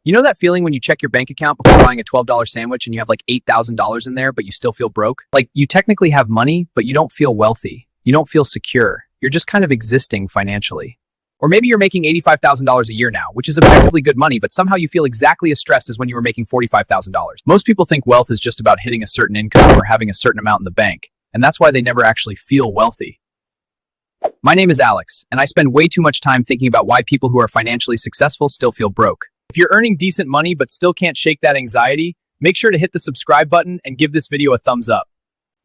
You know that feeling when you check your bank account before buying a $12 sandwich and you have like $8,000 in there, but you still feel broke? Like you technically have money, but you don't feel wealthy. You don't feel secure. You're just kind of existing financially. Or maybe you're making $85,000 a year now, which is objectively good money, but somehow you feel exactly as stressed as when you were making $45,000. Most people think wealth is just about hitting a certain income or having a certain amount in the bank, and that's why they never actually feel wealthy. My name is Alex, and I spend way too much time thinking about why people who are financially successful still feel broke. If you're earning decent money but still can't shake that anxiety, make sure to hit the subscribe button and give this video a thumbs up.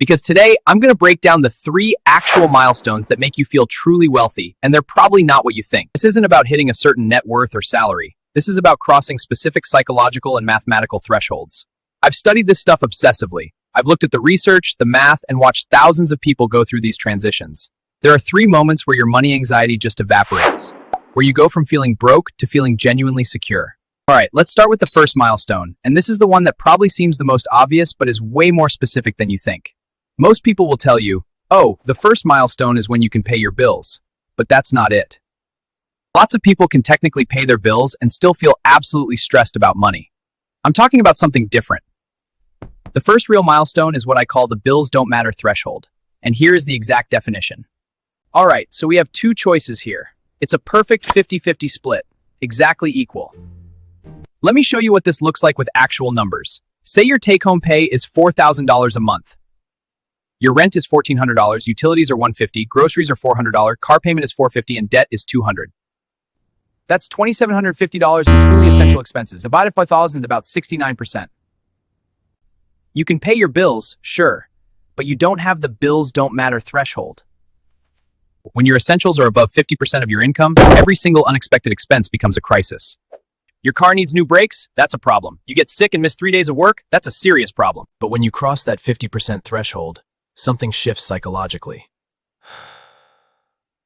Because today, I'm going to break down the 3 actual milestones that make you feel truly wealthy, and they're probably not what you think. This isn't about hitting a certain net worth or salary. This is about crossing specific psychological and mathematical thresholds. I've studied this stuff obsessively. I've looked at the research, the math, and watched thousands of people go through these transitions. There are 3 moments where your money anxiety just evaporates, where you go from feeling broke to feeling genuinely secure. All right, let's start with the first milestone, and this is the one that probably seems the most obvious but is way more specific than you think. Most people will tell you, oh, the first milestone is when you can pay your bills, but that's not it. Lots of people can technically pay their bills and still feel absolutely stressed about money. I'm talking about something different. The first real milestone is what I call the bills don't matter threshold, and here is the exact definition. All right, so we have 2 choices here. It's a perfect 50-50 split, exactly equal. Let me show you what this looks like with actual numbers. Say your take-home pay is $4,000 a month. Your rent is $1,400, utilities are $150, groceries are $400, car payment is $450, and debt is $200. That's $2,750 in truly essential expenses. Divided by 1,000 is about 69%. You can pay your bills, sure, but you don't have the bills don't matter threshold. When your essentials are above 50% of your income, every single unexpected expense becomes a crisis. Your car needs new brakes? That's a problem. You get sick and miss 3 days of work? That's a serious problem. But when you cross that 50% threshold, something shifts psychologically.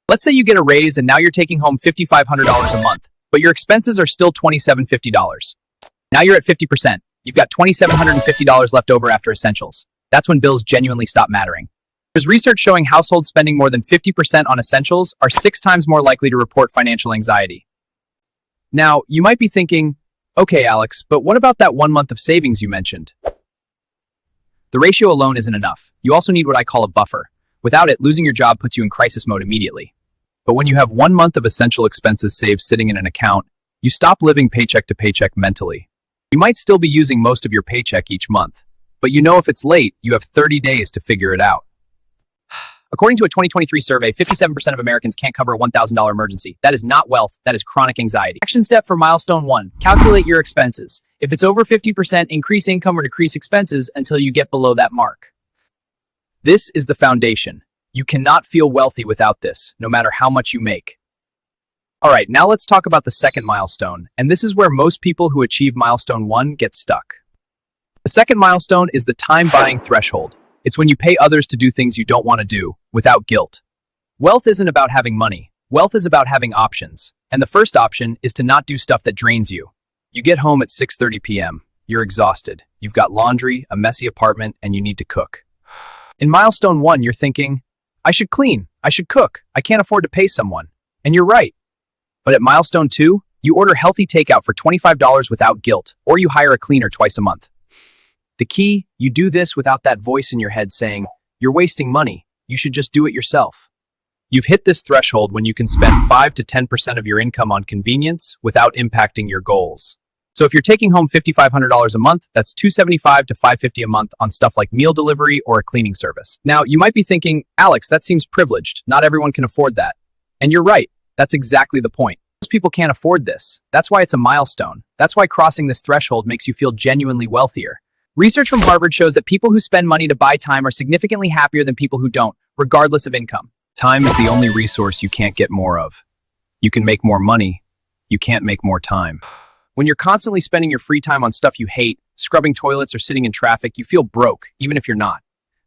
Let's say you get a raise and now you're taking home $5,500 a month, but your expenses are still $2,750. Now you're at 50%. You've got $2,750 left over after essentials. That's when bills genuinely stop mattering. There's research showing households spending more than 50% on essentials are 6 times more likely to report financial anxiety. Now, you might be thinking, okay, Alex, but what about that 1 month of savings you mentioned? The ratio alone isn't enough. You also need what I call a buffer. Without it, losing your job puts you in crisis mode immediately. But when you have 1 month of essential expenses saved sitting in an account, you stop living paycheck to paycheck mentally. You might still be using most of your paycheck each month, but you know if it's late, you have 30 days to figure it out. According to a 2023 survey, 57% of Americans can't cover a $1,000 emergency. That is not wealth, that is chronic anxiety. Action step for milestone 1, calculate your expenses. If it's over 50%, increase income or decrease expenses until you get below that mark. This is the foundation. You cannot feel wealthy without this, no matter how much you make. All right, now let's talk about the second milestone, and this is where most people who achieve milestone 1 get stuck. The second milestone is the time buying threshold. It's when you pay others to do things you don't want to do, without guilt. Wealth isn't about having money. Wealth is about having options. And the first option is to not do stuff that drains you. You get home at 6:30 p.m. You're exhausted. You've got laundry, a messy apartment, and you need to cook. In milestone 1, you're thinking, I should clean. I should cook. I can't afford to pay someone. And you're right. But at milestone 2, you order healthy takeout for $25 without guilt, or you hire a cleaner twice a month. The key, you do this without that voice in your head saying, you're wasting money, you should just do it yourself. You've hit this threshold when you can spend 5 to 10% of your income on convenience without impacting your goals. So if you're taking home $5,500 a month, that's $275 to $550 a month on stuff like meal delivery or a cleaning service. Now, you might be thinking, Alex, that seems privileged. Not everyone can afford that. And you're right. That's exactly the point. Most people can't afford this. That's why it's a milestone. That's why crossing this threshold makes you feel genuinely wealthier. Research from Harvard shows that people who spend money to buy time are significantly happier than people who don't, regardless of income. Time is the only resource you can't get more of. You can make more money. You can't make more time. When you're constantly spending your free time on stuff you hate, scrubbing toilets or sitting in traffic, you feel broke, even if you're not.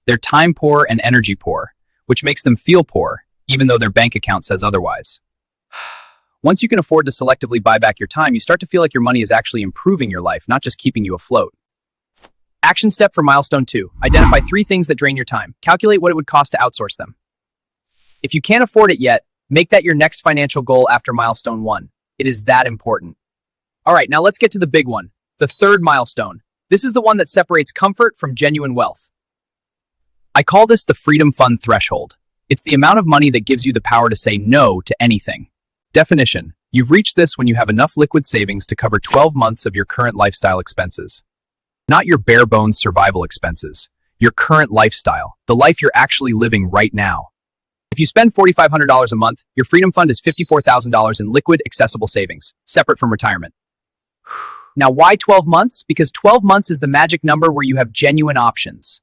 They're time poor and energy poor, which makes them feel poor, even though their bank account says otherwise. Once you can afford to selectively buy back your time, you start to feel like your money is actually improving your life, not just keeping you afloat. Action step for milestone 2. Identify 3 things that drain your time. Calculate what it would cost to outsource them. If you can't afford it yet, make that your next financial goal after milestone 1. It is that important. All right, now let's get to the big one, the third milestone. This is the one that separates comfort from genuine wealth. I call this the Freedom Fund threshold. It's the amount of money that gives you the power to say no to anything. Definition: you've reached this when you have enough liquid savings to cover 12 months of your current lifestyle expenses. Not your bare-bones survival expenses, your current lifestyle, the life you're actually living right now. If you spend $4,500 a month, your Freedom Fund is $54,000 in liquid, accessible savings, separate from retirement. Now, why 12 months? Because 12 months is the magic number where you have genuine options.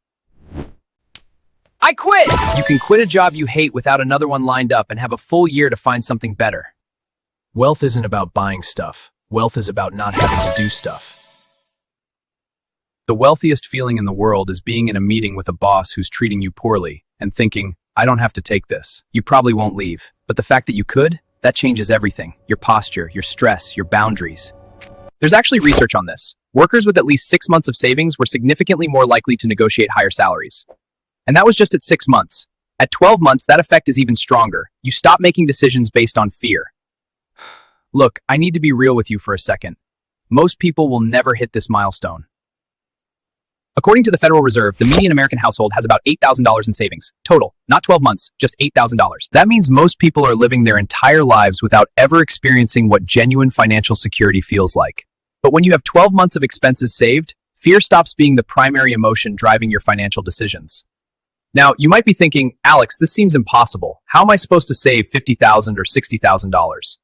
I quit! You can quit a job you hate without another one lined up and have a full year to find something better. Wealth isn't about buying stuff. Wealth is about not having to do stuff. The wealthiest feeling in the world is being in a meeting with a boss who's treating you poorly and thinking, I don't have to take this. You probably won't leave. But the fact that you could, that changes everything. Your posture, your stress, your boundaries. There's actually research on this. Workers with at least 6 months of savings were significantly more likely to negotiate higher salaries. And that was just at 6 months. At 12 months, that effect is even stronger. You stop making decisions based on fear. Look, I need to be real with you for a second. Most people will never hit this milestone. According to the Federal Reserve, the median American household has about $8,000 in savings. Total, not 12 months, just $8,000. That means most people are living their entire lives without ever experiencing what genuine financial security feels like. But when you have 12 months of expenses saved, fear stops being the primary emotion driving your financial decisions. Now, you might be thinking, Alex, this seems impossible. How am I supposed to save $50,000 or $60,000?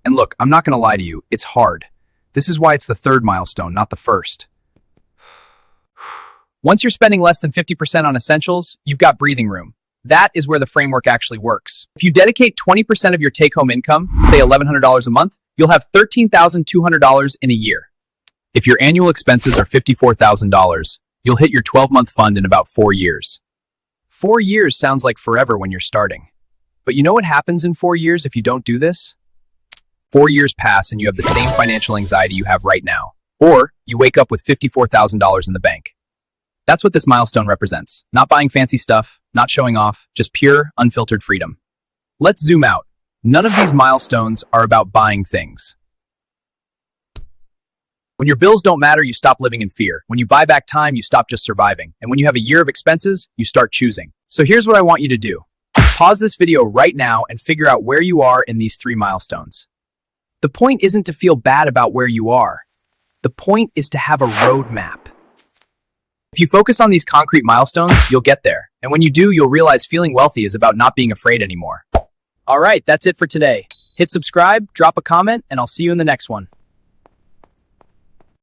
And look, I'm not going to lie to you, it's hard. This is why it's the third milestone, not the first. Once you're spending less than 50% on essentials, you've got breathing room. That is where the framework actually works. If you dedicate 20% of your take-home income, say $1,100 a month, you'll have $13,200 in a year. If your annual expenses are $54,000, you'll hit your 12-month fund in about 4 years. 4 years sounds like forever when you're starting. But you know what happens in 4 years if you don't do this? 4 years pass and you have the same financial anxiety you have right now. Or you wake up with $54,000 in the bank. That's what this milestone represents. Not buying fancy stuff, not showing off, just pure, unfiltered freedom. Let's zoom out. None of these milestones are about buying things. When your bills don't matter, you stop living in fear. When you buy back time, you stop just surviving. And when you have a year of expenses, you start choosing. So here's what I want you to do. Pause this video right now and figure out where you are in these 3 milestones. The point isn't to feel bad about where you are. The point is to have a roadmap. If you focus on these concrete milestones, you'll get there. And when you do, you'll realize feeling wealthy is about not being afraid anymore. All right, that's it for today. Hit subscribe, drop a comment, and I'll see you in the next one.